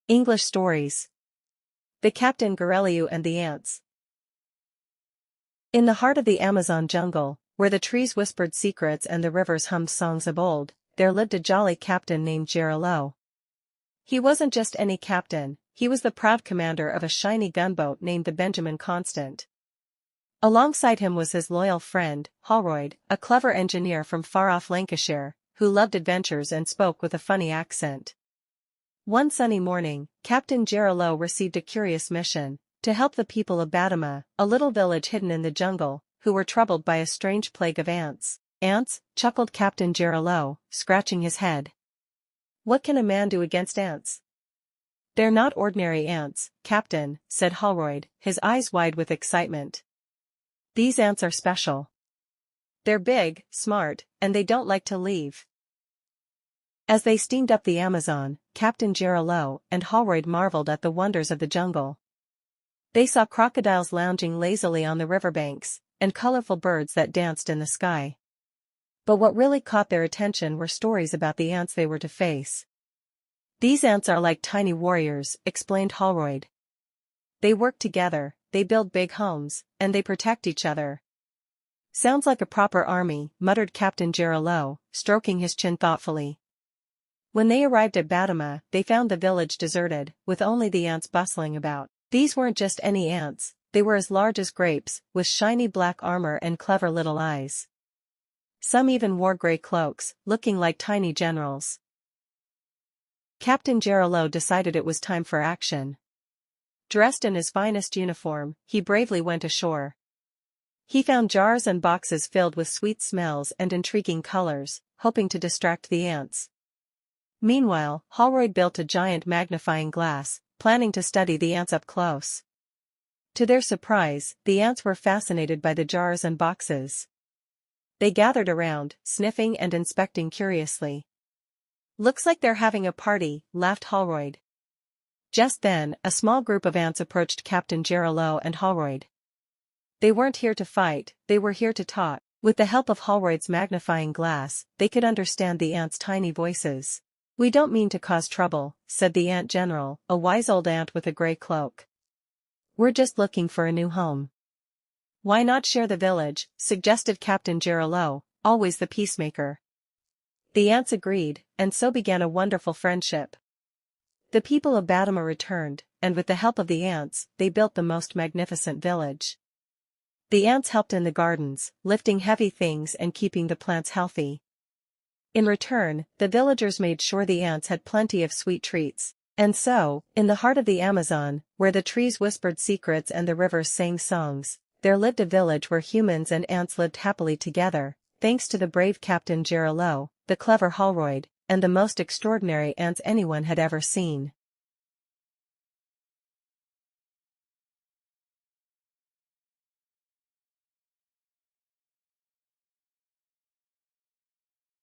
English stories. The Captain Gralleau and the Ants. In the heart of the Amazon jungle, where the trees whispered secrets and the rivers hummed songs of old, there lived a jolly captain named gralleau. He wasn't just any captain, he was the proud commander of a shiny gunboat named the Benjamin Constant. Alongside him was his loyal friend, Holroyd, a clever engineer from far-off Lancashire, who loved adventures and spoke with a funny accent. One sunny morning, Captain gralleau received a curious mission: to help the people of Badama, a little village hidden in the jungle, who were troubled by a strange plague of ants. Ants, chuckled Captain gralleau, scratching his head. What can a man do against ants? They're not ordinary ants, Captain, said Holroyd, his eyes wide with excitement. These ants are special. They're big, smart, and they don't like to leave. As they steamed up the Amazon, Captain gralleau and Holroyd marveled at the wonders of the jungle. They saw crocodiles lounging lazily on the riverbanks, and colorful birds that danced in the sky. But what really caught their attention were stories about the ants they were to face. These ants are like tiny warriors, explained Holroyd. They work together, they build big homes, and they protect each other. Sounds like a proper army, muttered Captain gralleau, stroking his chin thoughtfully. When they arrived at Badama, they found the village deserted, with only the ants bustling about. These weren't just any ants, they were as large as grapes, with shiny black armor and clever little eyes. Some even wore gray cloaks, looking like tiny generals. Captain gralleau decided it was time for action. Dressed in his finest uniform, he bravely went ashore. He found jars and boxes filled with sweet smells and intriguing colors, hoping to distract the ants. Meanwhile, Holroyd built a giant magnifying glass, planning to study the ants up close. To their surprise, the ants were fascinated by the jars and boxes. They gathered around, sniffing and inspecting curiously. Looks like they're having a party, laughed Holroyd. Just then, a small group of ants approached Captain gralleau and Holroyd. They weren't here to fight, they were here to talk. With the help of Holroyd's magnifying glass, they could understand the ants' tiny voices. We don't mean to cause trouble, said the ant general, a wise old ant with a gray cloak. We're just looking for a new home. Why not share the village, suggested Captain gralleau, always the peacemaker. The ants agreed, and so began a wonderful friendship. The people of Badama returned, and with the help of the ants, they built the most magnificent village. The ants helped in the gardens, lifting heavy things and keeping the plants healthy. In return, the villagers made sure the ants had plenty of sweet treats. And so, in the heart of the Amazon, where the trees whispered secrets and the rivers sang songs, there lived a village where humans and ants lived happily together, thanks to the brave Captain gralleau, the clever Holroyd, and the most extraordinary ants anyone had ever seen.